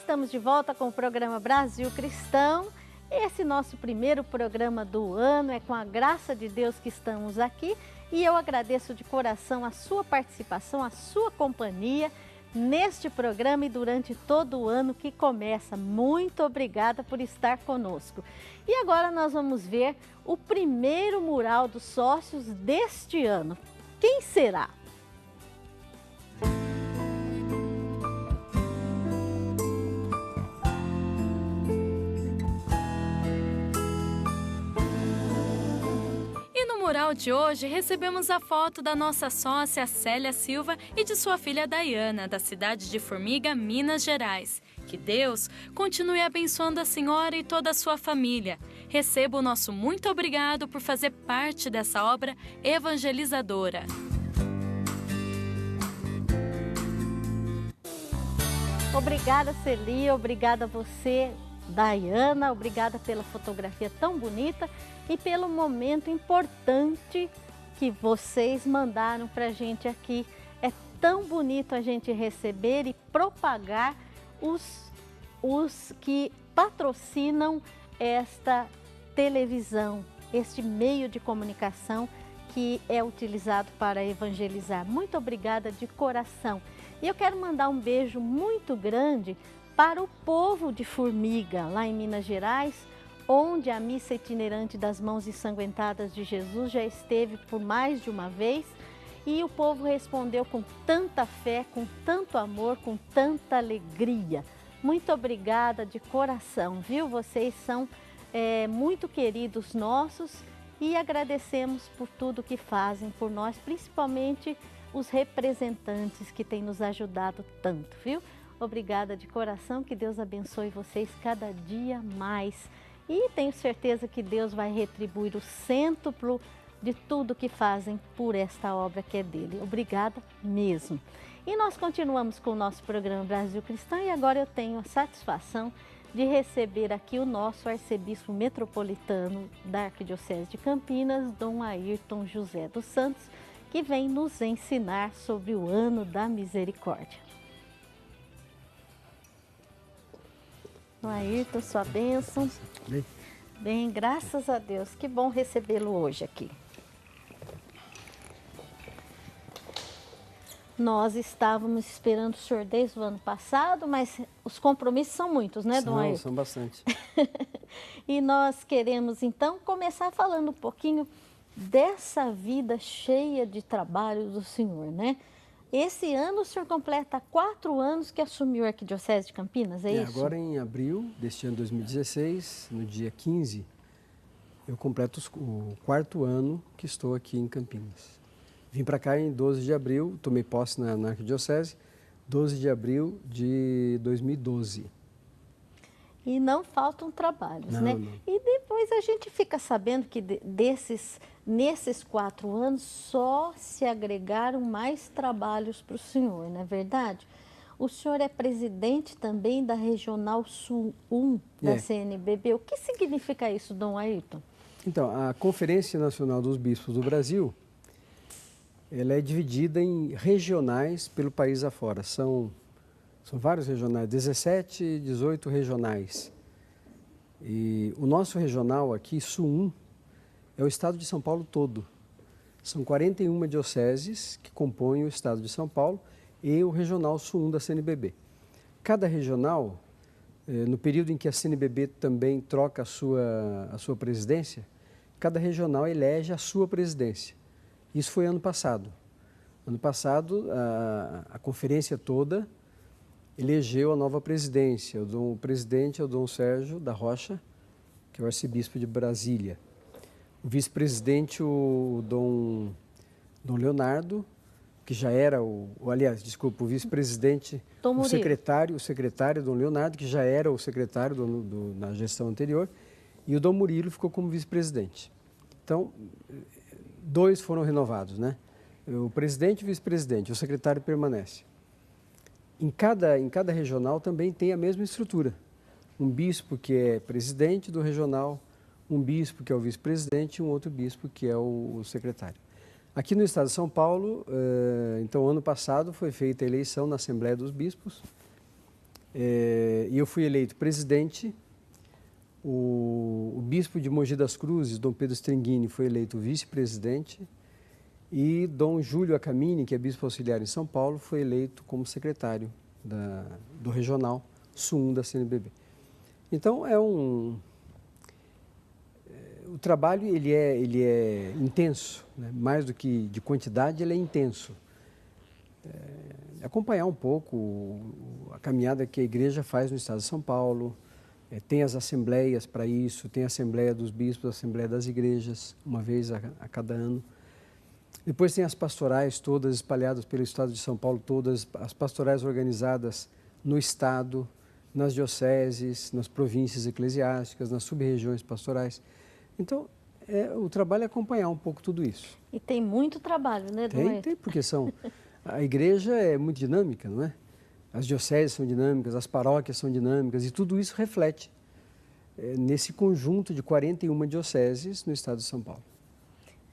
estamos de volta com o programa Brasil Cristão. Esse nosso primeiro programa do ano, é com a graça de Deus que estamos aqui. E eu agradeço de coração a sua participação, a sua companhia neste programa e durante todo o ano que começa. Muito obrigada por estar conosco. E agora nós vamos ver o primeiro mural dos sócios deste ano. Quem será? No mural de hoje, recebemos a foto da nossa sócia Célia Silva e de sua filha Dayana, da cidade de Formiga, Minas Gerais. Que Deus continue abençoando a senhora e toda a sua família. Receba o nosso muito obrigado por fazer parte dessa obra evangelizadora. Obrigada, Celi, obrigada a você, Dayana, obrigada pela fotografia tão bonita e pelo momento importante que vocês mandaram para a gente aqui. É tão bonito a gente receber e propagar os que patrocinam esta televisão, este meio de comunicação que é utilizado para evangelizar. Muito obrigada de coração. E eu quero mandar um beijo muito grande para o povo de Formiga, lá em Minas Gerais, onde a missa itinerante das mãos ensanguentadas de Jesus já esteve por mais de uma vez e o povo respondeu com tanta fé, com tanto amor, com tanta alegria. Muito obrigada de coração, viu? Vocês são muito queridos nossos e agradecemos por tudo que fazem por nós, principalmente os representantes que têm nos ajudado tanto, viu? Obrigada de coração, que Deus abençoe vocês cada dia mais. E tenho certeza que Deus vai retribuir o cêntuplo de tudo que fazem por esta obra que é dele. Obrigada mesmo. E nós continuamos com o nosso programa Brasil Cristão e agora eu tenho a satisfação de receber aqui o nosso arcebispo metropolitano da Arquidiocese de Campinas, Dom Ayrton José dos Santos, que vem nos ensinar sobre o ano da misericórdia. Dom Ayrton, sua bênção. Bem, graças a Deus. Que bom recebê-lo hoje aqui. Nós estávamos esperando o senhor desde o ano passado, mas os compromissos são muitos, né, Dom Ayrton? São bastante. E nós queremos, então, começar falando um pouquinho dessa vida cheia de trabalho do senhor, né? Esse ano o senhor completa 4 anos que assumiu a Arquidiocese de Campinas, é isso? Agora em abril deste ano 2016, no dia 15, eu completo o 4º ano que estou aqui em Campinas. Vim para cá em 12 de abril, tomei posse na Arquidiocese, 12 de abril de 2012. E não faltam trabalhos, não, né? Não. E depois a gente fica sabendo que nesses 4 anos só se agregaram mais trabalhos para o senhor, não é verdade? O senhor é presidente também da Regional Sul 1 da CNBB. O que significa isso, Dom Ayrton? Então, a Conferência Nacional dos Bispos do Brasil, ela é dividida em regionais pelo país afora. São vários regionais, 17, 18 regionais. E o nosso regional aqui, Sul 1, é o estado de São Paulo todo. São 41 dioceses que compõem o estado de São Paulo e o regional Sul 1 da CNBB. Cada regional, no período em que a CNBB também troca a sua presidência, cada regional elege a sua presidência. Isso foi ano passado. Ano passado, a conferência toda elegeu a nova presidência. O presidente é o Dom Sérgio da Rocha, que é o arcebispo de Brasília. O vice-presidente, o Dom Leonardo, que já era o vice-presidente, o secretário Dom Leonardo, que já era o secretário na gestão anterior, e o Dom Murilo ficou como vice-presidente. Então, 2 foram renovados, né? O presidente e o vice-presidente, o secretário permanece. Em cada regional também tem a mesma estrutura. Um bispo que é presidente do regional, um bispo que é o vice-presidente e um outro bispo que é o secretário. Aqui no estado de São Paulo, então, ano passado foi feita a eleição na Assembleia dos Bispos E eu fui eleito presidente. O bispo de Mogi das Cruzes, Dom Pedro Stringini, foi eleito vice-presidente. E Dom Júlio Acamini, que é bispo auxiliar em São Paulo, foi eleito como secretário do regional Sul 1 da CNBB. Então, o trabalho ele é intenso, né? Mais do que de quantidade, ele é intenso. Acompanhar um pouco a caminhada que a igreja faz no estado de São Paulo, tem as assembleias para isso, tem a Assembleia dos Bispos, a Assembleia das Igrejas, uma vez a cada ano. Depois tem as pastorais todas espalhadas pelo estado de São Paulo, todas as pastorais organizadas no estado, nas dioceses, nas províncias eclesiásticas, nas sub-regiões pastorais. Então, o trabalho é acompanhar um pouco tudo isso. E tem muito trabalho, né, Dom Ayrton? Tem, porque a igreja é muito dinâmica, não é? As dioceses são dinâmicas, as paróquias são dinâmicas e tudo isso reflete nesse conjunto de 41 dioceses no estado de São Paulo.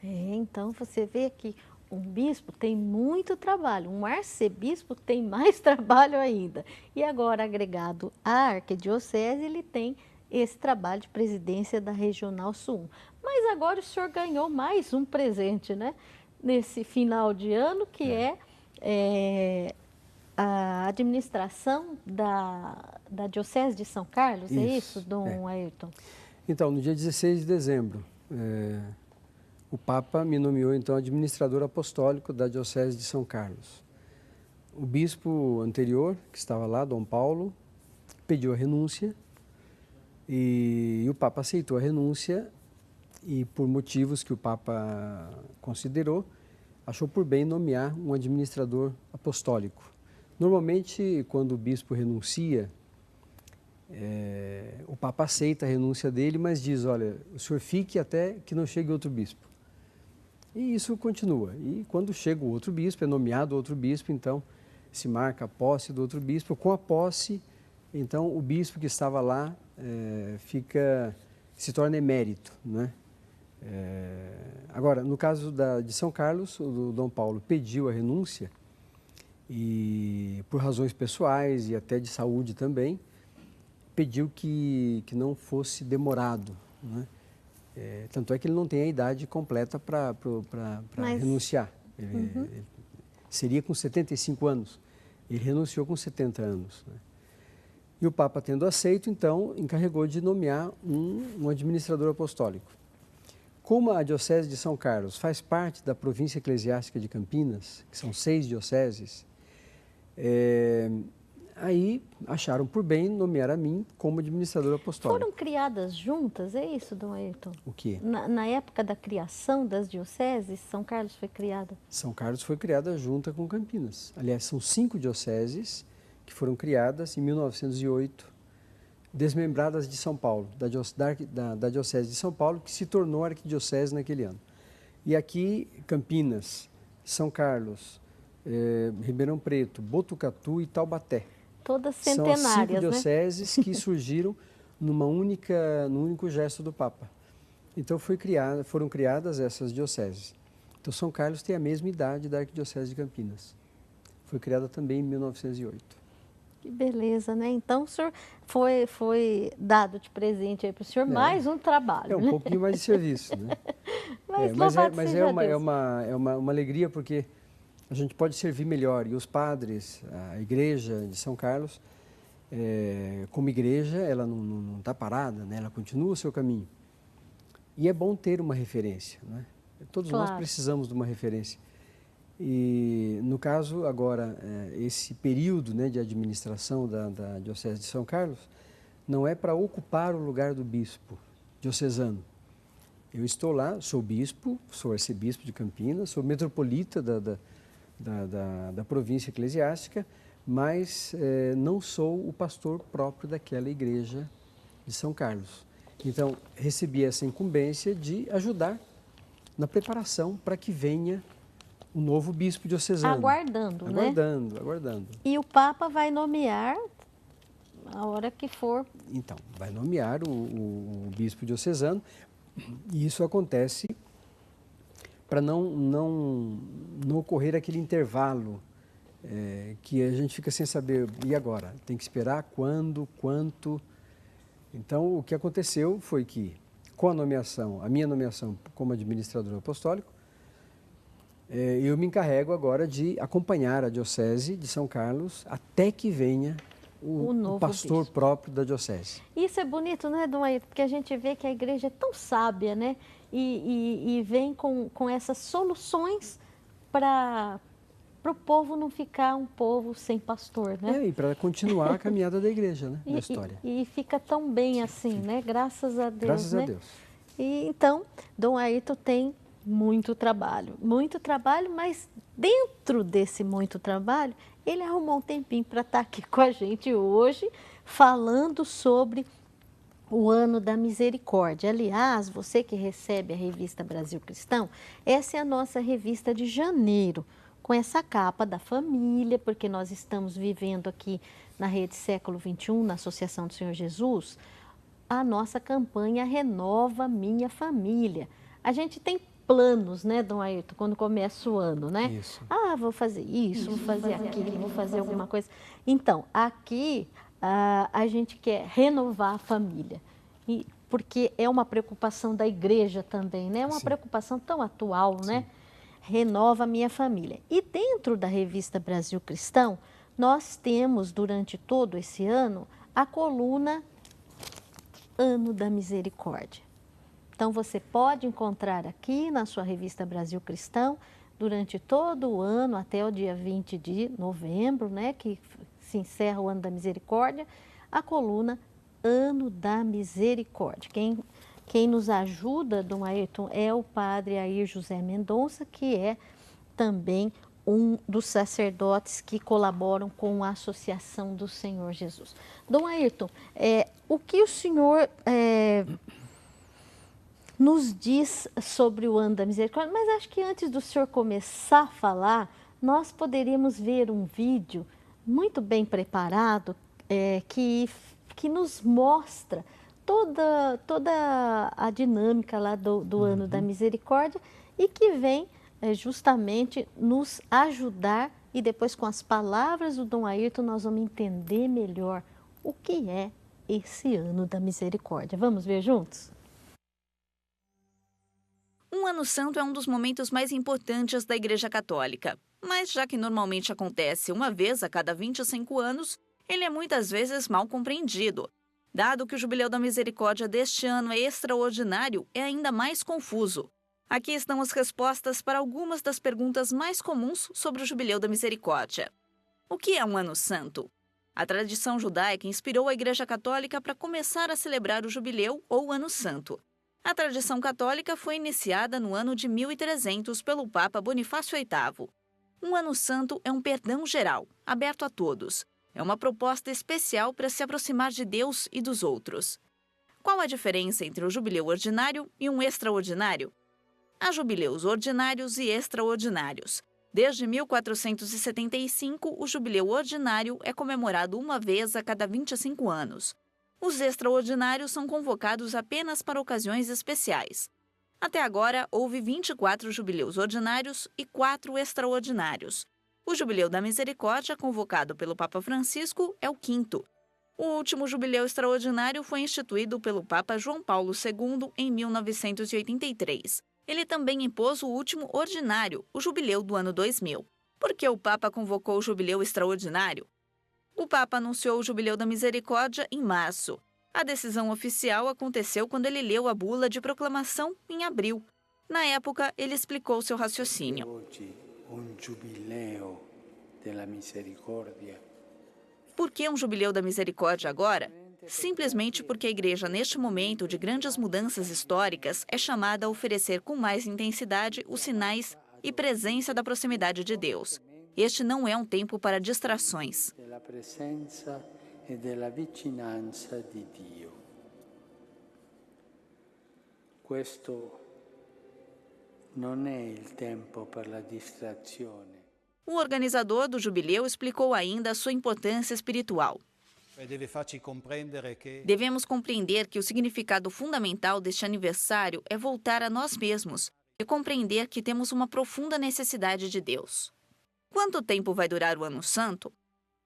Então você vê que um bispo tem muito trabalho, um arcebispo tem mais trabalho ainda. E agora, agregado à arquidiocese, ele tem esse trabalho de presidência da Regional Sul 1. Mas agora o senhor ganhou mais um presente, né? Nesse final de ano, que é a administração da Diocese de São Carlos, é isso, Dom Ayrton? Então, no dia 16 de dezembro, o Papa me nomeou, então, administrador apostólico da Diocese de São Carlos. O bispo anterior, que estava lá, Dom Paulo, pediu a renúncia e o Papa aceitou a renúncia e, por motivos que o Papa considerou, achou por bem nomear um administrador apostólico. Normalmente, quando o bispo renuncia, o Papa aceita a renúncia dele, mas diz, olha, o senhor fique até que não chegue outro bispo. E isso continua. E quando chega o outro bispo, é nomeado outro bispo, então se marca a posse do outro bispo. Com a posse, então o bispo que estava lá se torna emérito, né? Agora, no caso de São Carlos, o Dom Paulo pediu a renúncia e, por razões pessoais e até de saúde também, pediu que não fosse demorado, né? Tanto é que ele não tem a idade completa para renunciar. Ele seria com 75 anos. Ele renunciou com 70 anos, né? E o Papa, tendo aceito, então, encarregou de nomear um administrador apostólico. Como a Diocese de São Carlos faz parte da província eclesiástica de Campinas, que são 6 dioceses, aí acharam por bem nomear a mim como administrador apostólico. Foram criadas juntas, é isso, Dom Ayrton? O quê? Na época da criação das dioceses, São Carlos foi criada? São Carlos foi criada junta com Campinas. Aliás, são 5 dioceses que foram criadas em 1908, desmembradas de São Paulo, da Diocese de São Paulo, que se tornou arquidiocese naquele ano. E aqui, Campinas, São Carlos, Ribeirão Preto, Botucatu e Taubaté. Todas centenárias, são as 5 dioceses, né? Que surgiram num único gesto do Papa. Então foram criadas essas dioceses. Então São Carlos tem a mesma idade da Arquidiocese de Campinas. Foi criada também em 1908. Que beleza, né? Então o senhor foi dado de presente aí para o senhor mais um trabalho. Um pouquinho mais de serviço, né? Mas é uma alegria porque a gente pode servir melhor. E os padres, a igreja de São Carlos, como igreja, ela não está parada, né? Ela continua o seu caminho. E é bom ter uma referência, né? Todos nós precisamos de uma referência. E, no caso, agora, esse período, né, de administração da Diocese de São Carlos não é para ocupar o lugar do bispo diocesano. Eu estou lá, sou bispo, sou arcebispo de Campinas, sou metropolita da província eclesiástica, mas não sou o pastor próprio daquela igreja de São Carlos. Então, recebi essa incumbência de ajudar na preparação para que venha um novo bispo diocesano. Aguardando, né? Aguardando. E o Papa vai nomear a hora que for. Então, vai nomear o bispo diocesano e isso acontece para não ocorrer aquele intervalo que a gente fica sem saber, e agora? Tem que esperar quando, quanto? Então, o que aconteceu foi que, com a minha nomeação como administrador apostólico, eu me encarrego agora de acompanhar a Diocese de São Carlos até que venha o pastor bispo próprio da Diocese. Isso é bonito, né, Dom Ayrton? Porque a gente vê que a igreja é tão sábia, né? E vem com essas soluções para o povo não ficar um povo sem pastor, né? E para continuar a caminhada da igreja, né, da história. E fica tão bem assim, né? Graças a Deus, Graças né? a Deus. E então, Dom Ayrton tem muito trabalho, mas dentro desse muito trabalho, ele arrumou um tempinho para estar aqui com a gente hoje, falando sobre o Ano da Misericórdia. Aliás, você que recebe a revista Brasil Cristão, essa é a nossa revista de janeiro, com essa capa da família, porque nós estamos vivendo aqui na Rede Século XXI, na Associação do Senhor Jesus, a nossa campanha Renova Minha Família. A gente tem planos, né, Dom Ayrton, quando começa o ano, né? Isso. Vou fazer isso, vou fazer aquilo, vou fazer alguma coisa. Então, aqui a gente quer renovar a família, porque é uma preocupação da igreja também, né? É uma preocupação tão atual, né? Renova a minha família. E dentro da revista Brasil Cristão, nós temos, durante todo esse ano, a coluna Ano da Misericórdia. Então, você pode encontrar aqui na sua revista Brasil Cristão, durante todo o ano, até o dia 20 de novembro, né, que se encerra o Ano da Misericórdia, a coluna Ano da Misericórdia. Quem nos ajuda, Dom Ayrton, é o padre Air José Mendonça, que é também um dos sacerdotes que colaboram com a Associação do Senhor Jesus. Dom Ayrton, o que o senhor nos diz sobre o Ano da Misericórdia? Mas acho que antes do senhor começar a falar, nós poderíamos ver um vídeo muito bem preparado que nos mostra toda a dinâmica lá do Ano da Misericórdia e que vem justamente nos ajudar, e depois com as palavras do Dom Ayrton nós vamos entender melhor o que é esse Ano da Misericórdia. Vamos ver juntos? Um Ano Santo é um dos momentos mais importantes da Igreja Católica, mas já que normalmente acontece uma vez a cada 25 anos, ele é muitas vezes mal compreendido. Dado que o Jubileu da Misericórdia deste ano é extraordinário, é ainda mais confuso. Aqui estão as respostas para algumas das perguntas mais comuns sobre o Jubileu da Misericórdia. O que é um Ano Santo? A tradição judaica inspirou a Igreja Católica para começar a celebrar o Jubileu ou Ano Santo. A tradição católica foi iniciada no ano de 1300 pelo Papa Bonifácio VIII. Um Ano Santo é um perdão geral, aberto a todos. É uma proposta especial para se aproximar de Deus e dos outros. Qual a diferença entre o Jubileu ordinário e um extraordinário? Há jubileus ordinários e extraordinários. Desde 1475, o Jubileu ordinário é comemorado uma vez a cada 25 anos. Os extraordinários são convocados apenas para ocasiões especiais. Até agora, houve 24 jubileus ordinários e 4 extraordinários. O Jubileu da Misericórdia, convocado pelo Papa Francisco, é o 5º. O último jubileu extraordinário foi instituído pelo Papa João Paulo II em 1983. Ele também impôs o último ordinário, o Jubileu do ano 2000. Por que o Papa convocou o Jubileu extraordinário? O Papa anunciou o Jubileu da Misericórdia em março. A decisão oficial aconteceu quando ele leu a bula de proclamação em abril. Na época, ele explicou seu raciocínio. Por que um Jubileu da Misericórdia agora? Simplesmente porque a Igreja, neste momento de grandes mudanças históricas, é chamada a oferecer com mais intensidade os sinais e presença da proximidade de Deus. Este não é um tempo para distrações. Questo non è il tempo per la distrazione. O organizador do jubileu explicou ainda a sua importância espiritual. Devemos compreender que o significado fundamental deste aniversário é voltar a nós mesmos e compreender que temos uma profunda necessidade de Deus. Quanto tempo vai durar o Ano Santo?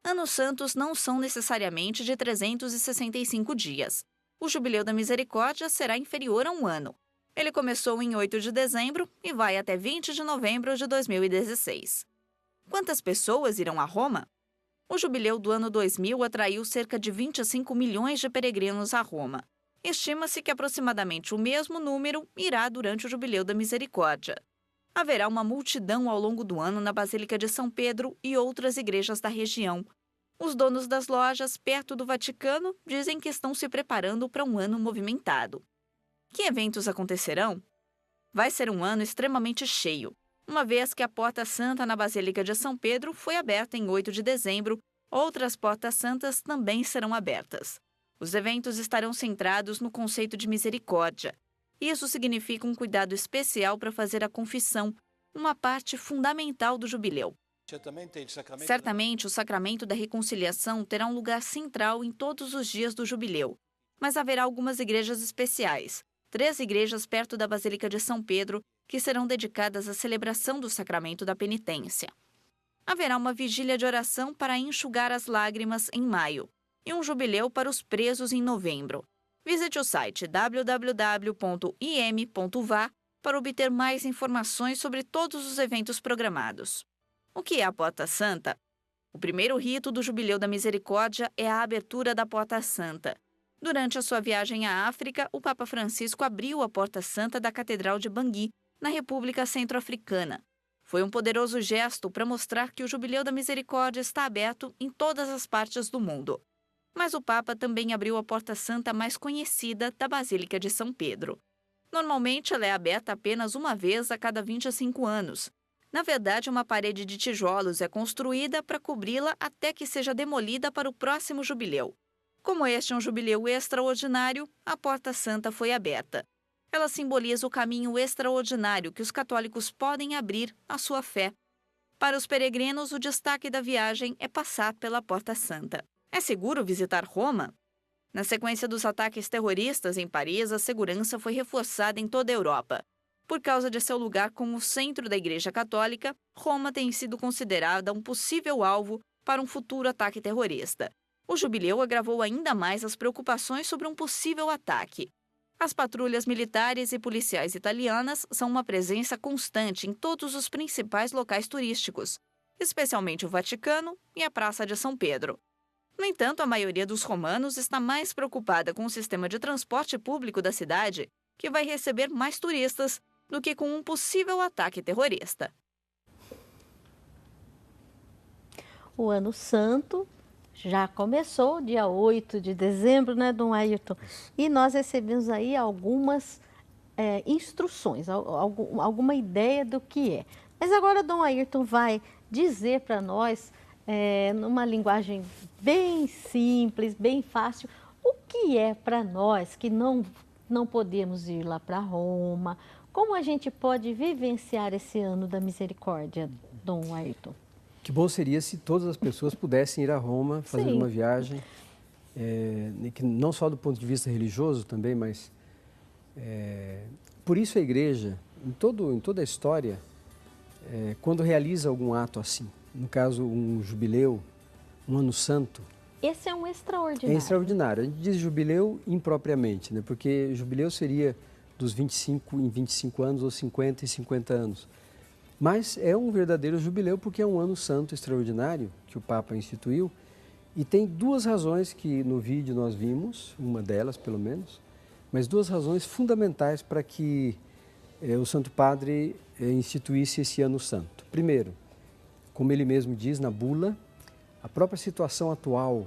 Anos santos não são necessariamente de 365 dias. O Jubileu da Misericórdia será inferior a um ano. Ele começou em 8 de dezembro e vai até 20 de novembro de 2016. Quantas pessoas irão a Roma? O Jubileu do ano 2000 atraiu cerca de 25 milhões de peregrinos a Roma. Estima-se que aproximadamente o mesmo número irá durante o Jubileu da Misericórdia. Haverá uma multidão ao longo do ano na Basílica de São Pedro e outras igrejas da região. Os donos das lojas perto do Vaticano dizem que estão se preparando para um ano movimentado. Que eventos acontecerão? Vai ser um ano extremamente cheio, uma vez que a Porta Santa na Basílica de São Pedro foi aberta em 8 de dezembro, outras portas santas também serão abertas. Os eventos estarão centrados no conceito de misericórdia. Isso significa um cuidado especial para fazer a confissão, uma parte fundamental do jubileu. Certamente, o sacramento da reconciliação terá um lugar central em todos os dias do jubileu, mas haverá algumas igrejas especiais, 3 igrejas perto da Basílica de São Pedro, que serão dedicadas à celebração do sacramento da penitência. Haverá uma vigília de oração para enxugar as lágrimas em maio e um jubileu para os presos em novembro. Visite o site www.im.va para obter mais informações sobre todos os eventos programados. O que é a Porta Santa? O primeiro rito do Jubileu da Misericórdia é a abertura da Porta Santa. Durante a sua viagem à África, o Papa Francisco abriu a Porta Santa da Catedral de Bangui, na República Centro-Africana. Foi um poderoso gesto para mostrar que o Jubileu da Misericórdia está aberto em todas as partes do mundo. Mas o Papa também abriu a Porta Santa mais conhecida da Basílica de São Pedro. Normalmente, ela é aberta apenas uma vez a cada 25 anos. Na verdade, uma parede de tijolos é construída para cobri-la até que seja demolida para o próximo jubileu. Como este é um jubileu extraordinário, a Porta Santa foi aberta. Ela simboliza o caminho extraordinário que os católicos podem abrir à sua fé. Para os peregrinos, o destaque da viagem é passar pela Porta Santa. É seguro visitar Roma? Na sequência dos ataques terroristas em Paris, a segurança foi reforçada em toda a Europa. Por causa de seu lugar como centro da Igreja Católica, Roma tem sido considerada um possível alvo para um futuro ataque terrorista. O jubileu agravou ainda mais as preocupações sobre um possível ataque. As patrulhas militares e policiais italianas são uma presença constante em todos os principais locais turísticos, especialmente o Vaticano e a Praça de São Pedro. No entanto, a maioria dos romanos está mais preocupada com o sistema de transporte público da cidade, que vai receber mais turistas, do que com um possível ataque terrorista. O Ano Santo já começou, dia 8 de dezembro, né, Dom Ayrton? E nós recebemos aí algumas instruções, alguma ideia do que é. Mas agora Dom Ayrton vai dizer para nós, numa linguagem bem simples, bem fácil, o que é para nós que não podemos ir lá para Roma, como a gente pode vivenciar esse ano da misericórdia, Dom Ayrton? Que bom seria se todas as pessoas pudessem ir a Roma, fazer Sim. uma viagem, que não só do ponto de vista religioso também, mas por isso a igreja, em toda a história, quando realiza algum ato assim, no caso um jubileu, um ano santo. Esse é um extraordinário. É extraordinário. A gente diz jubileu impropriamente, né? Porque jubileu seria dos 25 em 25 anos ou 50 em 50 anos. Mas é um verdadeiro jubileu porque é um ano santo extraordinário que o Papa instituiu. E tem 2 razões que no vídeo nós vimos, uma delas pelo menos, mas 2 razões fundamentais para que o Santo Padre instituísse esse ano santo. Primeiro, como ele mesmo diz na bula, a própria situação atual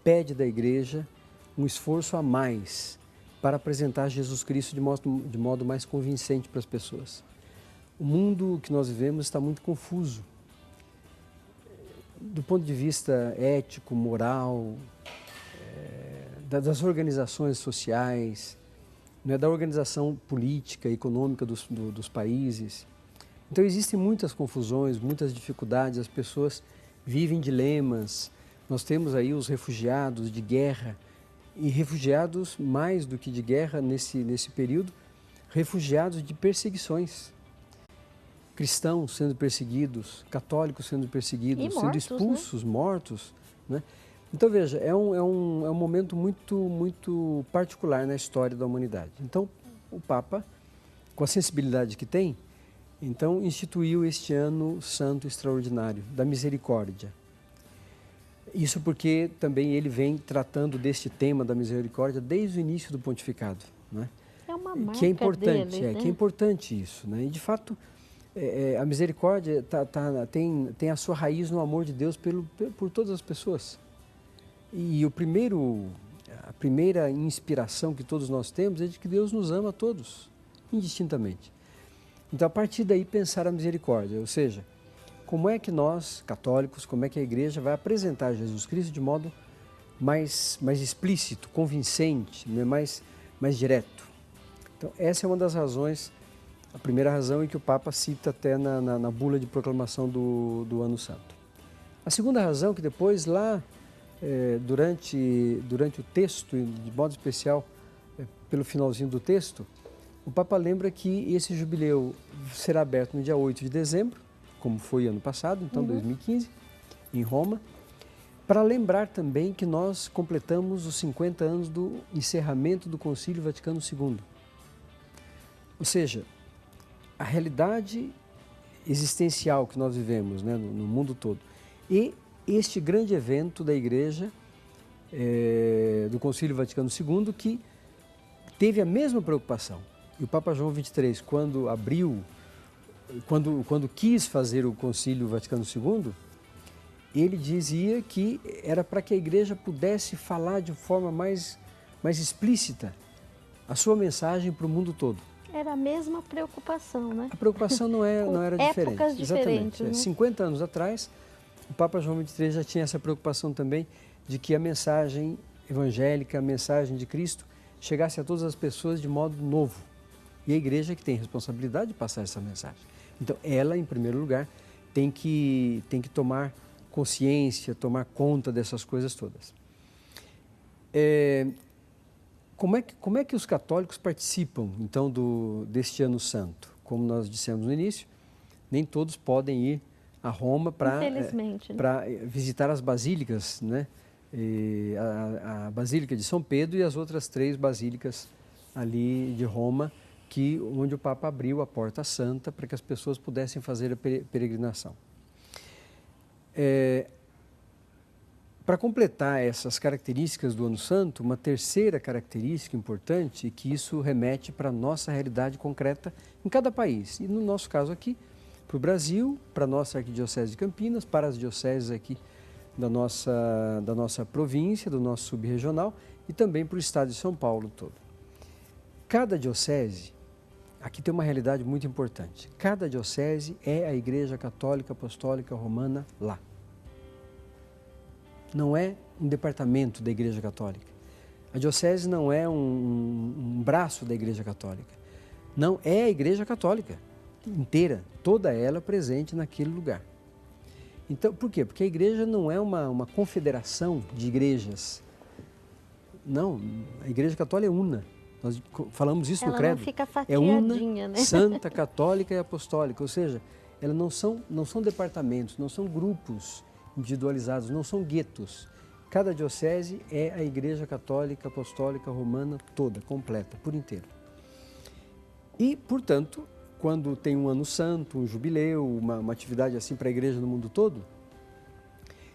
pede da Igreja um esforço a mais para apresentar Jesus Cristo de modo mais convincente para as pessoas. O mundo que nós vivemos está muito confuso. Do ponto de vista ético, moral, das organizações sociais, da organização política e econômica dos países. Então existem muitas confusões, muitas dificuldades, as pessoas vivem dilemas. Nós temos aí os refugiados de guerra e refugiados mais do que de guerra nesse período, refugiados de perseguições. cristãos sendo perseguidos, católicos sendo perseguidos, E sendo mortos, expulsos, mortos, né? Então, veja, é um momento muito particular na história da humanidade. Então, o Papa, com a sensibilidade que tem, então instituiu este ano santo extraordinário da misericórdia. Isso porque também ele vem tratando deste tema da misericórdia desde o início do pontificado, né? É uma marca Que é importante, dele, né? que é importante isso, né? E de fato a misericórdia tem a sua raiz no amor de Deus por todas as pessoas. E a primeira inspiração que todos nós temos é de que Deus nos ama a todos, indistintamente. Então, a partir daí, pensar a misericórdia, ou seja, como é que nós, católicos, como é que a Igreja vai apresentar Jesus Cristo de modo mais explícito, convincente, né? mais direto. Então, essa é uma das razões, a primeira razão em que o Papa cita até na bula de proclamação do Ano Santo. A segunda razão, que depois lá, durante o texto, de modo especial, pelo finalzinho do texto, o Papa lembra que esse jubileu será aberto no dia 8 de dezembro, como foi ano passado, então 2015, em Roma, para lembrar também que nós completamos os 50 anos do encerramento do Concílio Vaticano II. Ou seja, a realidade existencial que nós vivemos, né, no mundo todo, e este grande evento da Igreja, do Concílio Vaticano II, que teve a mesma preocupação. E o Papa João XXIII, quando quis fazer o Concílio Vaticano II, ele dizia que era para que a Igreja pudesse falar de forma mais explícita a sua mensagem para o mundo todo. Era a mesma preocupação, né? A preocupação não era diferente. Épocas diferentes, exatamente. né? 50 anos atrás, o Papa João XXIII já tinha essa preocupação também de que a mensagem evangélica, a mensagem de Cristo, chegasse a todas as pessoas de modo novo. E a Igreja que tem responsabilidade de passar essa mensagem. Então, ela, em primeiro lugar, tem que tomar consciência, tomar conta dessas coisas todas. Como é que os católicos participam, então, deste Ano Santo? Como nós dissemos no início, nem todos podem ir a Roma para visitar as basílicas, né? A Basílica de São Pedro e as outras 3 basílicas ali de Roma, onde o Papa abriu a Porta Santa para que as pessoas pudessem fazer a peregrinação. Para completar essas características do Ano Santo, uma terceira característica importante, que isso remete para a nossa realidade concreta em cada país. E no nosso caso aqui, para o Brasil, para a nossa Arquidiocese de Campinas, para as dioceses aqui da nossa província, do nosso subregional e também para o estado de São Paulo todo. Cada diocese, aqui tem uma realidade muito importante, cada diocese é a Igreja Católica Apostólica Romana lá. Não é um departamento da Igreja Católica. A diocese não é um braço da Igreja Católica. Não, é a Igreja Católica inteira, toda ela presente naquele lugar. Então, por quê? Porque a igreja não é uma confederação de igrejas. Não, a Igreja Católica é una. Nós falamos isso no credo. Ela não fica é una, fatiadinha, né? santa, católica e apostólica. Ou seja, elas não são departamentos, não são grupos individualizados, não são guetos. Cada diocese é a Igreja Católica Apostólica Romana toda, completa, por inteiro. E, portanto, quando tem um Ano Santo, um jubileu, uma atividade assim para a igreja no mundo todo,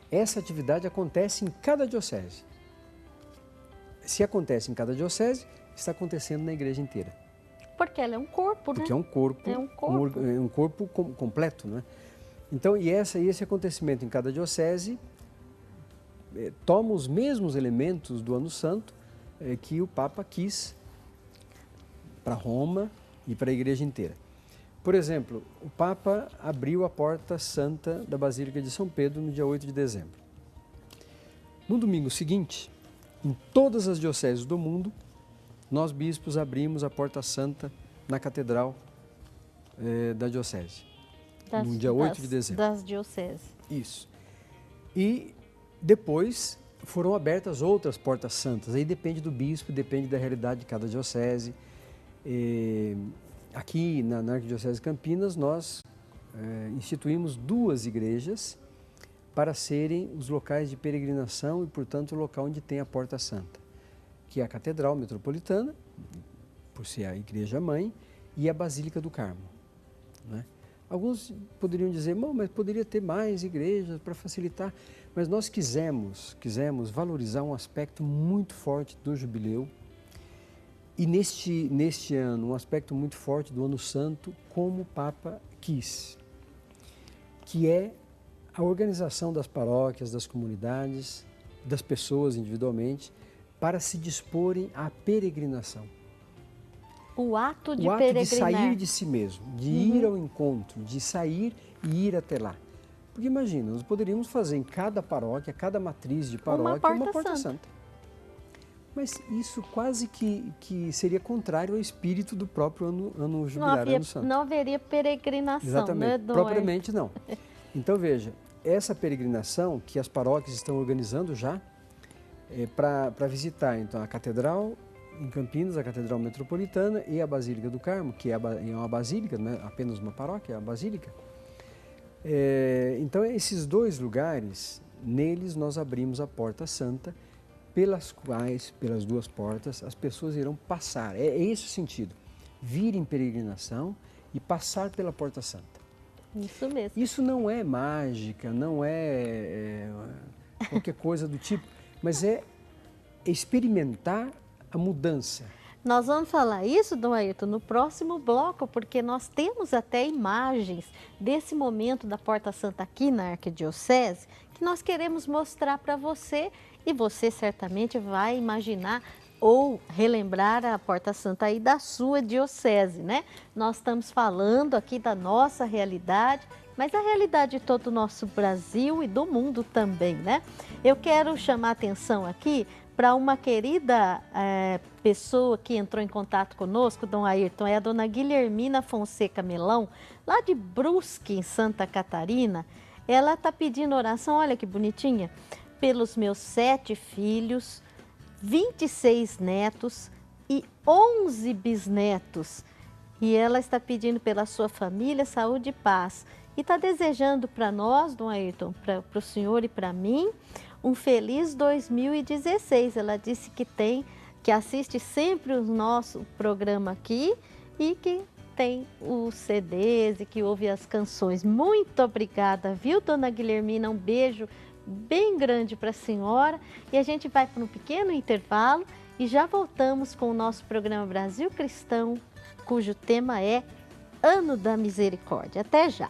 essa atividade acontece em cada diocese. Se acontece em cada diocese, está acontecendo na igreja inteira. Porque ela é um corpo, Porque né? é um corpo, É um corpo. um corpo completo, né? Então, esse acontecimento em cada diocese toma os mesmos elementos do Ano Santo que o Papa quis para Roma e para a igreja inteira. Por exemplo, o Papa abriu a Porta Santa da Basílica de São Pedro no dia 8 de dezembro. No domingo seguinte, em todas as dioceses do mundo, nós bispos abrimos a Porta Santa na Catedral da Diocese, no dia 8 de dezembro. Das dioceses. Isso. E depois foram abertas outras Portas Santas, aí depende do bispo, depende da realidade de cada diocese. Aqui na Arquidiocese de Campinas, nós instituímos 2 igrejas para serem os locais de peregrinação e, portanto, o local onde tem a Porta Santa, que é a Catedral Metropolitana, por ser a igreja-mãe, e a Basílica do Carmo, né? Alguns poderiam dizer, mas poderia ter mais igrejas para facilitar, mas nós quisemos valorizar um aspecto muito forte do jubileu e neste ano, um aspecto muito forte do Ano Santo, como o Papa quis, que é a organização das paróquias, das comunidades, das pessoas individualmente, para se disporem à peregrinação. O ato de de sair de si mesmo, de ir ao encontro, de sair e ir até lá. Porque imagina, nós poderíamos fazer em cada paróquia, cada matriz de paróquia, uma porta santa. Mas isso quase que seria contrário ao espírito do próprio ano jubilar, Ano Santo. Não haveria peregrinação, exatamente, né, propriamente não. Então veja, essa peregrinação que as paróquias estão organizando já para visitar então a Catedral em Campinas, a Catedral Metropolitana e a Basílica do Carmo, que é uma basílica, não é apenas uma paróquia, é a basílica. Então, esses 2 lugares, neles nós abrimos a Porta Santa, pelas quais, pelas 2 portas, as pessoas irão passar. É esse o sentido, vir em peregrinação e passar pela Porta Santa. Isso mesmo. Isso não é mágica, não é qualquer coisa do tipo, mas é experimentar a mudança. Nós vamos falar isso, Dom Ayrton, no próximo bloco, porque nós temos até imagens desse momento da Porta Santa aqui na Arquidiocese, que nós queremos mostrar para você, e você certamente vai imaginar ou relembrar a Porta Santa aí da sua diocese, né? Nós estamos falando aqui da nossa realidade, mas a realidade de todo o nosso Brasil e do mundo também, né? Eu quero chamar a atenção aqui para uma querida pessoa que entrou em contato conosco, Dom Ayrton, é a dona Guilhermina Fonseca Melão, lá de Brusque, em Santa Catarina. Ela está pedindo oração, olha que bonitinha, pelos meus 7 filhos, 26 netos e 11 bisnetos. E ela está pedindo pela sua família, saúde e paz. E está desejando para nós, Dom Ayrton, para o senhor e para mim, um feliz 2016. Ela disse que assiste sempre o nosso programa aqui e que tem os CDs e que ouve as canções. Muito obrigada, viu, dona Guilhermina? Um beijo bem grande para a senhora. E a gente vai para um pequeno intervalo e já voltamos com o nosso programa Brasil Cristão, cujo tema é Ano da Misericórdia. Até já!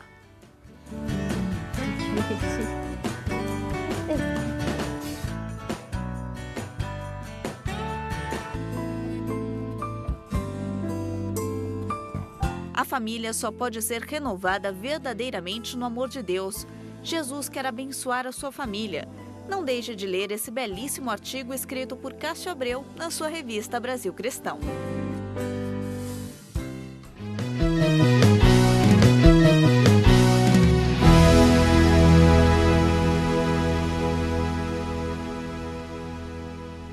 A família só pode ser renovada verdadeiramente no amor de Deus. Jesus quer abençoar a sua família. Não deixe de ler esse belíssimo artigo escrito por Cássio Abreu na sua revista Brasil Cristão.